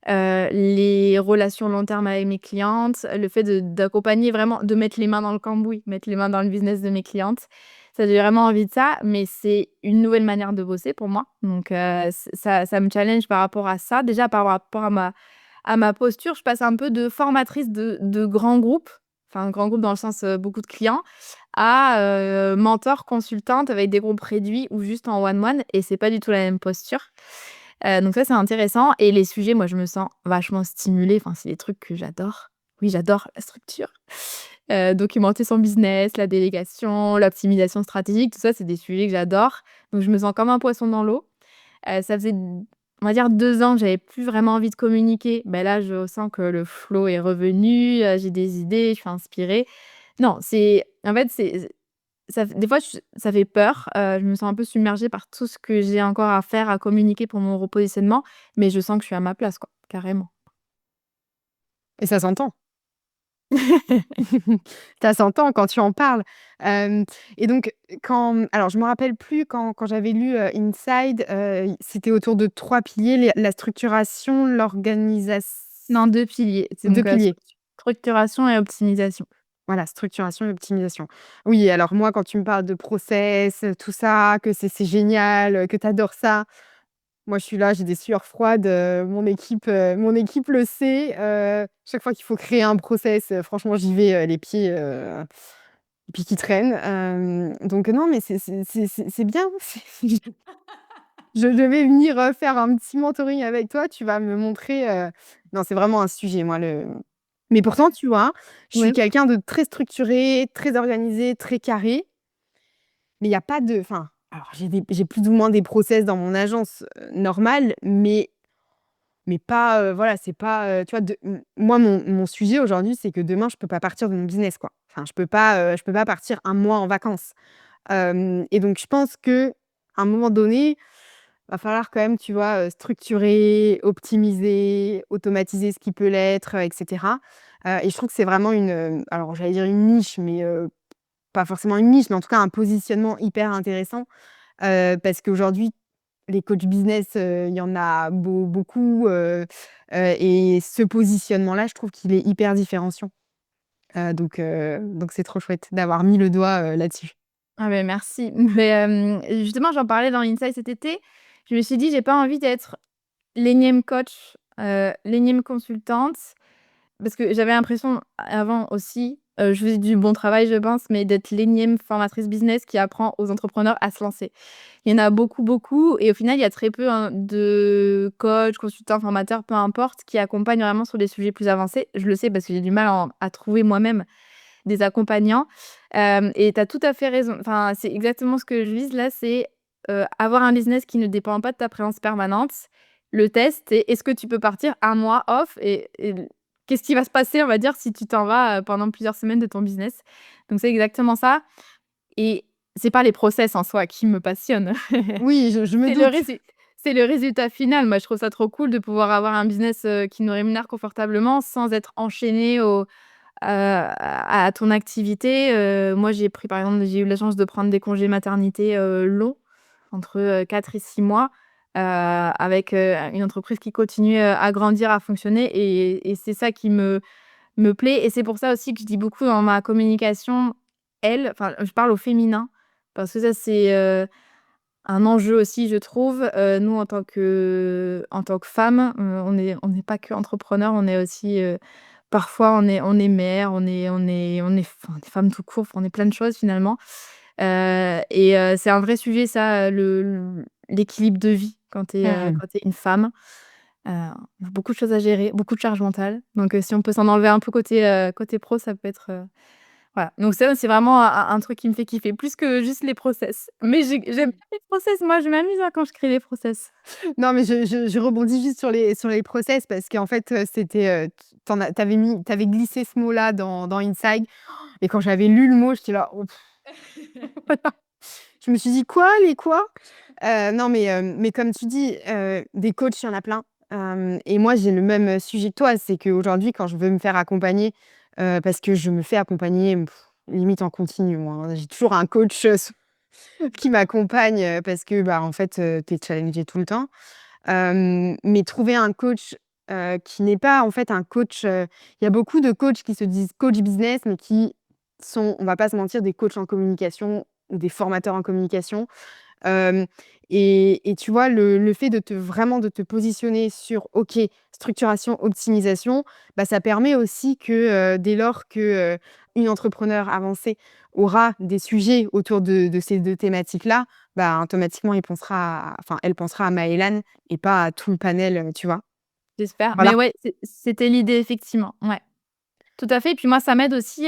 Les relations long terme avec mes clientes, le fait d'accompagner vraiment, de mettre les mains dans le cambouis, mettre les mains dans le business de mes clientes. Ça, j'ai vraiment envie de ça, mais c'est une nouvelle manière de bosser pour moi. Donc ça me challenge par rapport à ça. Déjà par rapport à ma posture, je passe un peu de formatrice de grands groupes, enfin grand groupe dans le sens, beaucoup de clients, à, mentor consultante avec des groupes réduits ou juste en one one et c'est pas du tout la même posture. Donc ça, c'est intéressant et les sujets, moi, je me sens vachement stimulée, enfin, c'est des trucs que j'adore. Oui, j'adore la structure, documenter son business, la délégation, l'optimisation stratégique, tout ça, c'est des sujets que j'adore. Donc je me sens comme un poisson dans l'eau. Ça faisait, on va dire 2 ans que j'avais plus vraiment envie de communiquer. Ben là, je sens que le flow est revenu, j'ai des idées, je suis inspirée. Non, c'est en fait, c'est ça f des fois, ça fait peur, je me sens un peu submergée par tout ce que j'ai encore à faire, à communiquer pour mon repositionnement, mais je sens que je suis à ma place, quoi, carrément. Et ça s'entend. Ça s'entend quand tu en parles. Hem et donc alors je me rappelle plus quand j'avais lu, Inside, c'était autour de 3 piliers, les la structuration, l'organisation Non, 2 piliers, c'est 2 donc, piliers. structuration et optimisation. Voilà, structuration et optimisation. Oui, alors moi, quand tu me parles de process, tout ça, que c'est génial, que tu adores ça, moi, je suis là, j'ai des sueurs froides, mon équipe le sait, chaque fois qu'il faut créer un process, franchement, j'y vais, les pieds qui traînent, donc non, mais c'est bien, je vais venir, faire un petit mentoring avec toi, tu vas me montrer, non, c'est vraiment un sujet, moi, mais pourtant, tu vois, je suis Ouais. quelqu'un de très structuré, très organisé, très carré, mais il y a pas de enfin, alors j'ai plus ou moins des process dans mon agence, normales, mais pas, voilà, c'est pas, tu vois, moi, mon sujet aujourd'hui, c'est que demain, je peux pas partir de mon business, quoi. Enfin, je peux pas partir un mois en vacances. Et donc je pense qu'à un moment donné, va falloir quand même, tu vois, structurer, optimiser, automatiser ce qui peut l'être, et cetera. Et je trouve que c'est vraiment alors j'allais dire une niche, mais pas forcément une niche, mais en tout cas un positionnement hyper intéressant, parce qu'aujourd'hui, les coachs business, il y en a beaucoup, et ce positionnement-là, je trouve qu'il est hyper différenciant. Donc c'est trop chouette d'avoir mis le doigt, là-dessus. Ah beh, merci. Mais, justement, j'en parlais dans Inside cet été. Je me suis dit: «J'ai pas envie d'être l'énième coach, l'énième consultante». Parce que j'avais l'impression avant aussi, je faisais du bon travail, je pense, mais d'être l'énième formatrice business qui apprend aux entrepreneurs à se lancer. Il y en a beaucoup, beaucoup et au final, il y a très peu, hein, de coachs, consultants, formateurs, peu importe, qui accompagnent vraiment sur des sujets plus avancés. Je le sais parce que j'ai du mal à trouver moi-même des accompagnants, et tu as tout à fait raison. Enfin, c'est exactement ce que je vise là, c'est, avoir un business qui ne dépend pas de ta présence permanente. Le test, c'est est-ce que tu peux partir un mois off et qu'est-ce qui va se passer, on va dire, si tu t'en vas, pendant plusieurs semaines de ton business? Donc c'est exactement ça et c'est pas les process en soi qui me passionnent. Oui, je me C'est le doute. résu c'est le résultat final. Moi, je trouve ça trop cool de pouvoir avoir un business, qui nous rémunère confortablement sans être enchaîné à ton activité. Moi, par exemple, j'ai eu la chance de prendre des congés maternité, longs, entre, 4 et 6 mois, avec, une entreprise qui continue, à grandir, à fonctionner et c'est ça qui me plaît et c'est pour ça aussi que je dis beaucoup dans ma communication «elle», enfin, je parle au féminin parce que ça, c'est, un enjeu aussi, je trouve. Nous, en tant que femmes, on n'est pas qu'entrepreneurs, on est aussi, parfois on est mère, on est enfin, des femmes tout court, enfin, on est plein de choses finalement. C'est un vrai sujet ça, l'équilibre de vie quand tu es, Mmh. quand tu une femme. On a beaucoup de choses à gérer, beaucoup de charge mentale. Donc si on peut s'en enlever un peu côté pro, ça peut être, voilà. Donc ça, c'est vraiment un truc qui me fait kiffer, plus que juste les process. Mais j'aime bien les process, moi, je m'amuse, hein, quand je crée les process. Non, mais je rebondis juste sur les process parce qu'en fait, c'était, tu avais glissé ce mot-là dans Inside et quand j'avais lu le mot, j'étais là: «Oh je me suis dit: «Quoi? Les quoi?» Non, mais comme tu dis, des coachs, il y en a plein, et moi, j'ai le même sujet que toi. C'est qu'aujourd'hui, quand je veux me faire accompagner, parce que je me fais accompagner, limite en continu, moi, hein. J'ai toujours un coach, qui m'accompagne, parce que, bah, en fait, tu es challengé tout le temps. Mais trouver un coach, qui n'est pas en fait un coach, il y a beaucoup de coachs qui se disent coach business, mais qui sont, on va pas se mentir, des coachs en communication ou des formateurs en communication. Hem et tu vois, le fait de te positionner sur OK, structuration, optimisation, bah, ça permet aussi que, dès lors que, une entrepreneur avancée aura des sujets autour de ces 2 thématiques-là, bah, automatiquement, elle pensera à Maëlan et pas à tout le panel, tu vois? J'espère. Mais Voilà. ouais, c'était l'idée effectivement, ouais. Tout à fait et puis moi ça m'aide aussi,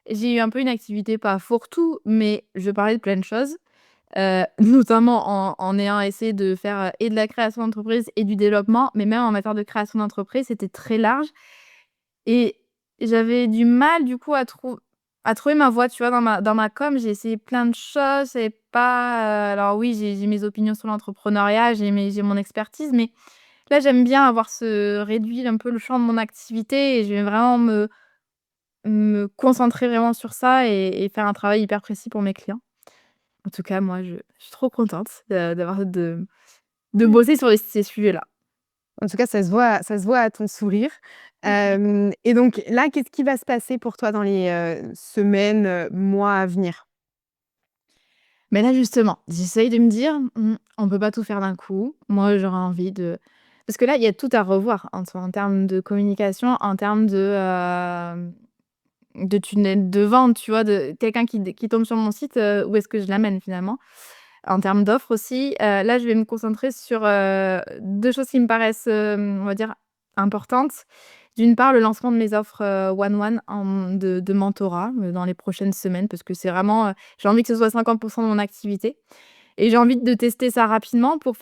j'ai eu un peu une activité pas fourre-tout, mais je parlais de plein de choses, notamment en ayant essayé de faire, et de la création d'entreprise et du développement, mais même en matière de création d'entreprise, c'était très large et j'avais du mal du coup à trouver ma voie, tu vois? Dans ma com, j'ai essayé plein de choses, c'est pas, alors oui, j'ai mes opinions sur l'entrepreneuriat, j'ai mon expertise, mais là, j'aime bien avoir ce réduit un peu le champ de mon activité et je vais vraiment me concentrer vraiment sur ça et faire un travail hyper précis pour mes clients. En tout cas, moi, je suis trop contente d'avoir de bosser sur ces sujets-là. En tout cas, ça se voit à ton sourire. Hem et donc là, qu'est-ce qui va se passer pour toi dans les, semaines, mois à venir? Mais là, justement, j'essaye de me dire: on peut pas tout faire d'un coup». Moi, j'aurais envie parce que là, il y a tout à revoir en termes de communication, en termes de tunnel de vente, tu vois? De quelqu'un qui tombe sur mon site, où est-ce que je l'amène finalement? En termes d'offres aussi, là, je vais me concentrer sur, 2 choses qui me paraissent, on va dire importantes. D'une part, le lancement de mes offres, one-one de mentorat, dans les prochaines semaines parce que c'est vraiment, j'ai envie que ce soit 50 de mon activité et j'ai envie de tester ça rapidement pour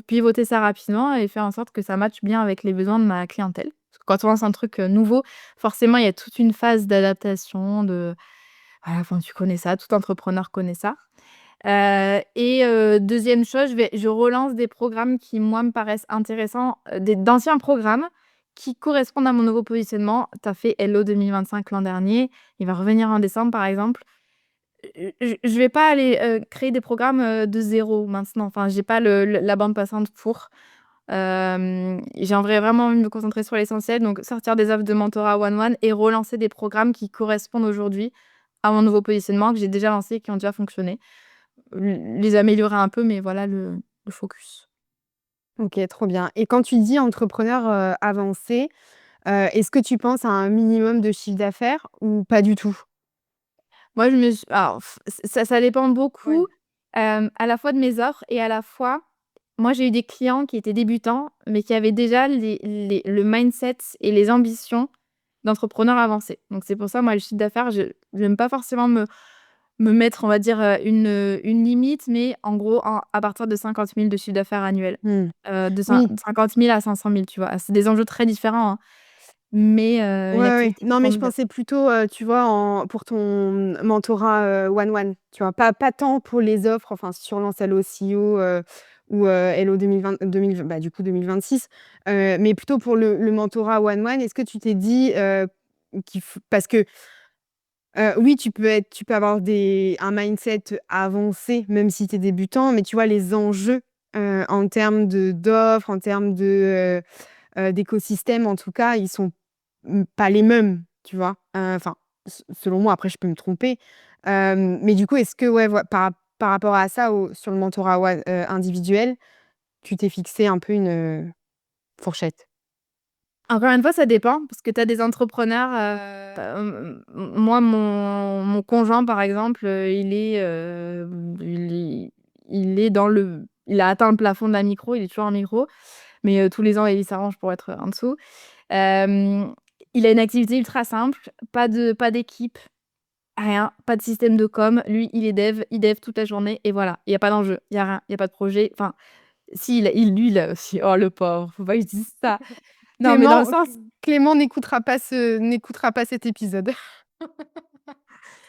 pivoter ça rapidement et faire en sorte que ça matche bien avec les besoins de ma clientèle. Parce que quand on lance un truc, nouveau, forcément, il y a toute une phase d'adaptation, voilà, enfin, tu connais ça, tout entrepreneur connaît ça. 2e chose, je relance des programmes qui, moi, me paraissent intéressants, d'anciens programmes qui correspondent à mon nouveau positionnement. Tu as fait Hello 2025 l'an dernier, il va revenir en décembre, par exemple. Je vais pas aller, créer des programmes, de zéro maintenant. Enfin, j'ai pas la bande passante pour. J'aimerais vraiment envie de me concentrer sur l'essentiel, donc sortir des offres de mentorat one-one et relancer des programmes qui correspondent aujourd'hui à mon nouveau positionnement que j'ai déjà lancé et qui ont déjà fonctionné. Les améliorer un peu, mais voilà le focus. OK, trop bien et quand tu dis entrepreneur, avancé, est-ce que tu penses à un minimum de chiffre d'affaires ou pas du tout? Moi, je me suis alors ça dépend Ouais. beaucoup, à la fois de mes offres et à la fois moi, j'ai eu des clients qui étaient débutants, mais qui avaient déjà le mindset et les ambitions d'entrepreneurs avancés. Donc c'est pour ça, moi, le chiffre d'affaires, je j'aime pas forcément me mettre, on va dire, une limite, mais en gros, à partir de 50 000 de chiffre d'affaires annuel, Mmh. de Oui. 50 000 à 500 000, tu vois? C'est des enjeux très différents, hein, mais Ouais, une ouais. activité qui Non, mais je tourne bien. pensais plutôt, tu vois, pour ton mentorat, one-one, tu vois? Pas tant pour les offres, enfin, sur Lance Hello CEO, ou Hello 2020, bah, du coup 2026, mais plutôt pour le mentorat one-one. Est-ce que tu t'es dit, parce que, oui, tu peux avoir un mindset avancé, même si tu es débutant, mais tu vois, les enjeux, en termes d'offres, en termes d'écosystème, en tout cas, ils sont pas les mêmes, tu vois? Enfin, selon moi, après je peux me tromper. Mais du coup, est-ce que ouais, par rapport à ça, sur le mentorat individuel, tu t'es fixé un peu une, fourchette? Encore une fois, ça dépend parce que tu as des entrepreneurs, moi, mon conjoint, par exemple, il a atteint le plafond de la micro, il est toujours en micro, mais tous les ans, il s'arrange pour être en dessous. Hem, il a une activité ultra simple, pas d'équipe, rien, pas de système de com. Lui, il dev toute la journée et voilà. Il y a pas d'enjeu, il y a rien, il y a pas de projet. Enfin, si, il a aussi oh le pauvre, faut pas que je dise ça. Non, mais dans le Clément sens Clément n'écoutera pas cet épisode.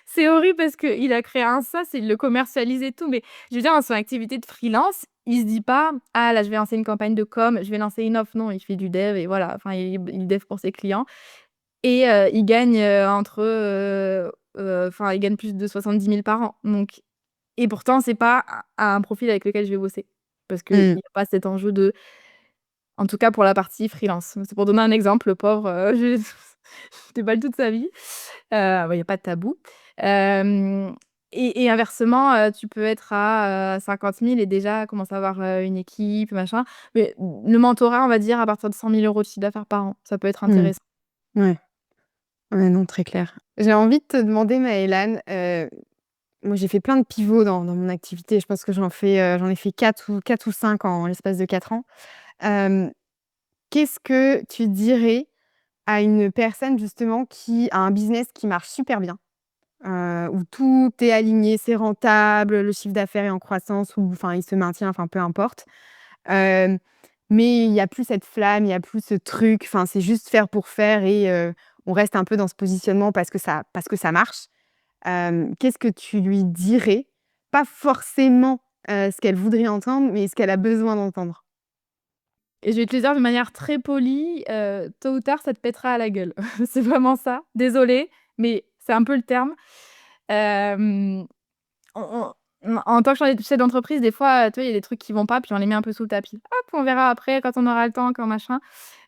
c'est horrible parce qu'il a créé un SaaS et il le commercialise et tout, mais je veux dire dans son activité de freelance, il se dit pas: «Ah là, je vais lancer une campagne de com, je vais lancer une offre». Non, il fait du dev et voilà, enfin il dev pour ses clients et il gagne, enfin il gagne plus de 70 000 par an, donc et pourtant c'est pas un profil avec lequel je vais bosser parce qu'il y Mmh. a pas cet enjeu en tout cas pour la partie freelance. C'est pour donner un exemple, le pauvre, je déballe toute sa vie. Bah, il y a pas de tabou. Hem Et inversement, tu peux être à 50 000 et déjà commencer à avoir, une équipe, machin. Mais le mentorat, on va dire à partir de 100 000 € de chiffre d'affaires par an, ça peut être Mmh. intéressant. Ouais. Ouais, non, très clair. J'ai envie de te demander, Maëlane, moi, j'ai fait plein de pivots dans mon activité. Je pense que j'en ai fait 4 ou 5 en l'espace de 4 ans. Hem, Qu'est-ce que tu dirais à une personne justement qui a un business qui marche super bien, où tout est aligné, c'est rentable, le chiffre d'affaires est en croissance ou enfin, il se maintient, enfin, peu importe. Hem, mais il y a plus cette flamme, il y a plus ce truc, enfin, c'est juste faire pour faire et on reste un peu dans ce positionnement parce que ça marche. Qu'est-ce que tu lui dirais? Pas forcément, ce qu'elle voudrait entendre, mais ce qu'elle a besoin d'entendre. Et je vais te le dire de manière très polie, tôt ou tard, ça te pètera à la gueule. C'est vraiment ça. Désolée, mais c'est un peu le terme. Hem, on en tant que chef d'entreprise, des fois, tu vois, il y a des trucs qui vont pas, puis on les met un peu sous le tapis. Hop, on verra après quand on aura le temps, quand machin.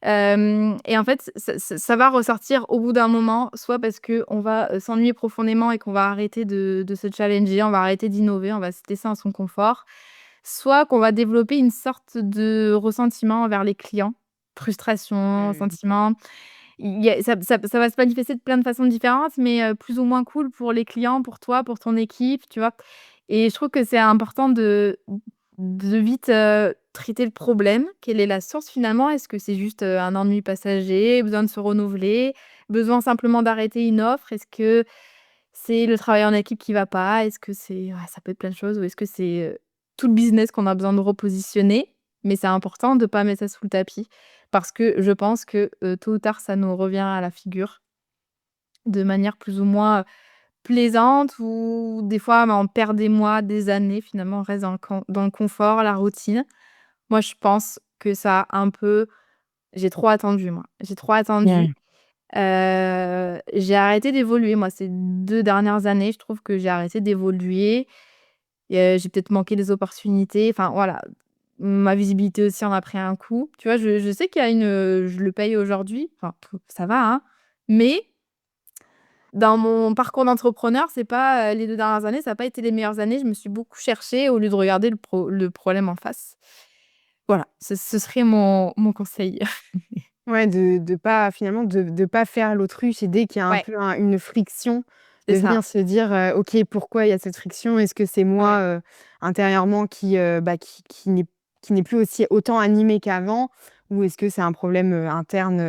Et en fait, ça va ressortir au bout d'un moment, soit parce qu'on va, s'ennuyer profondément et qu'on va arrêter de se challenger, on va arrêter d'innover, on va se laisser dans son confort, soit qu'on va développer une sorte de ressentiment envers les clients. Frustration, Mmh. sentiment. Il y a ça va se manifester de plein de façons différentes, mais plus ou moins cool pour les clients, pour toi, pour ton équipe, tu vois? Et je trouve que c'est important de vite, traiter le problème. Quelle est la source finalement? Est-ce que c'est juste, un ennui passager, besoin de se renouveler, besoin simplement d'arrêter une offre? Est-ce que c'est le travail en équipe qui va pas? Est-ce que c'est ouais, ça peut être plein de choses ou est-ce que c'est, tout le business qu'on a besoin de repositionner? Mais c'est important de pas mettre ça sous le tapis parce que je pense que, tôt ou tard, ça nous revient à la figure de manière plus ou moins plaisante ou des fois, bah, on perd des mois, des années, finalement, on reste dans le confort, la routine. Moi, je pense que ça a un peu j'ai trop attendu, moi. J'ai trop attendu. Ouais. J'ai arrêté d'évoluer, moi, ces 2 dernières années. Je trouve que j'ai arrêté d'évoluer et j'ai peut-être manqué des opportunités. Enfin, voilà. Ma visibilité aussi en a pris un coup. Tu vois, je sais qu'il y a je le paye aujourd'hui. Enfin, ça va, hein, mais dans mon parcours d'entrepreneur, c'est pas, les 2 dernières années, ça a pas été les meilleures années. Je me suis beaucoup cherchée au lieu de regarder le problème en face. Voilà, ce serait mon conseil. Ouais, de pas finalement de pas faire l'autruche et dès qu'il y a un Ouais, peu une friction, c'est de ça. venir se dire: «OK, pourquoi il y a cette friction? Est-ce que c'est moi, Ouais. intérieurement qui n'est plus aussi autant animé qu'avant? Ou est-ce que c'est un problème, interne,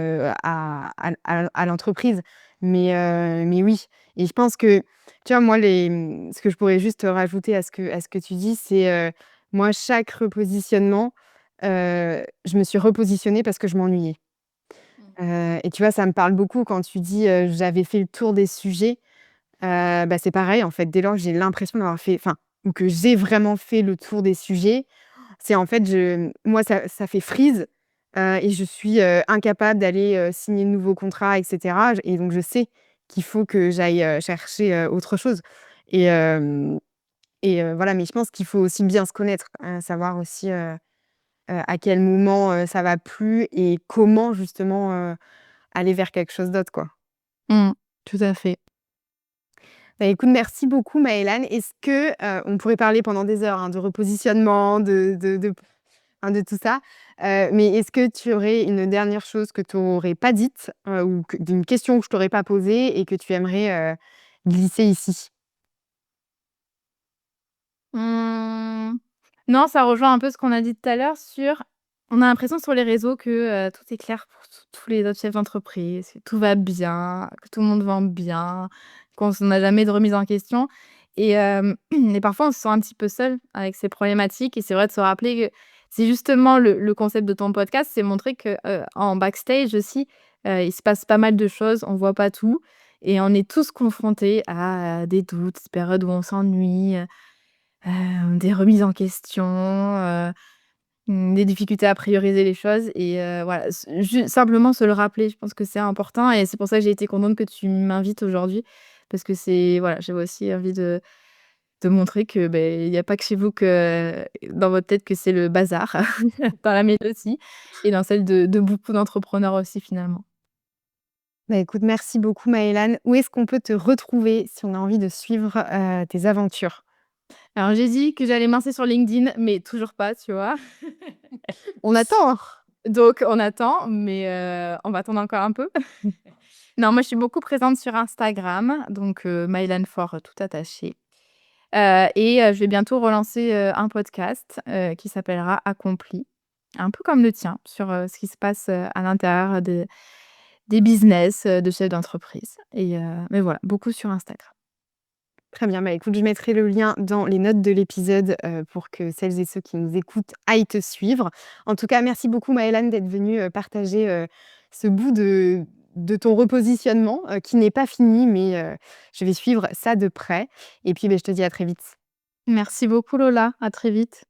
à l'entreprise?» Mais oui et je pense que, tu vois, moi, ce que je pourrais juste rajouter à ce que tu dis, c'est, moi, chaque repositionnement, je me suis repositionnée parce que je m'ennuyais. Mmh. Et tu vois, ça me parle beaucoup quand tu dis, «J'avais fait le tour des sujets». Bah, c'est pareil, en fait, dès lors que j'ai l'impression d'avoir fait enfin, ou que j'ai vraiment fait le tour des sujets, c'est en fait, moi, ça fait freeze, et je suis, incapable d'aller, signer de nouveaux contrats et cetera. Et donc je sais qu'il faut que j'aille, chercher, autre chose et voilà, mais je pense qu'il faut aussi bien se connaître, savoir aussi, à quel moment, ça va plus et comment justement, aller vers quelque chose d'autre, quoi. Mmh. Tout à fait. Bah, écoute, merci beaucoup Maëlane. Est-ce que, on pourrait parler pendant des heures, hein, de repositionnement, enfin, de tout ça, mais est-ce que tu aurais une dernière chose que tu aurais pas dite, ou que d'une question que je t'aurais pas posée et que tu aimerais, glisser ici? Mmh, non, ça rejoint un peu ce qu'on a dit tout à l'heure sur on a l'impression sur les réseaux que, tout est clair pour tous les autres chefs d'entreprise, que tout va bien, que tout le monde vend bien, qu'on n'a jamais de remise en question et parfois on se sent un petit peu seul avec ces problématiques et c'est vrai de se rappeler que c'est justement le concept de ton podcast, c'est montrer que, en backstage aussi, il se passe pas mal de choses, on voit pas tout et on est tous confrontés à des doutes, des périodes où on s'ennuie, des remises en question, des difficultés à prioriser les choses et voilà, simplement se le rappeler, je pense que c'est important et c'est pour ça que j'ai été contente que tu m'invites aujourd'hui parce que c'est voilà, j'avais aussi envie de montrer que, beh, il y a pas que chez vous que dans votre tête que c'est le bazar, dans la mienne aussi et dans celle de beaucoup d'entrepreneurs aussi finalement. Bah, écoute, merci beaucoup Maëlane. Où est-ce qu'on peut te retrouver si on a envie de suivre, tes aventures? Alors j'ai dit que j'allais me lancer sur LinkedIn, mais toujours pas, tu vois? On attend, hein. Donc on attend, mais on va attendre encore un peu. Non, moi je suis beaucoup présente sur Instagram, donc Mylan For, tout attaché. Je vais bientôt relancer, un podcast, qui s'appellera Accompli, un peu comme le tien, sur, ce qui se passe, à l'intérieur des business, de chefs d'entreprise mais voilà, beaucoup sur Instagram. Très bien, bah, écoute, je mettrai le lien dans les notes de l'épisode, pour que celles et ceux qui nous écoutent aillent te suivre. En tout cas, merci beaucoup Maëlane d'être venue, partager, ce bout de ton repositionnement, qui n'est pas fini, mais je vais suivre ça de près et puis, beh, je te dis à très vite. Merci beaucoup Lola, à très vite.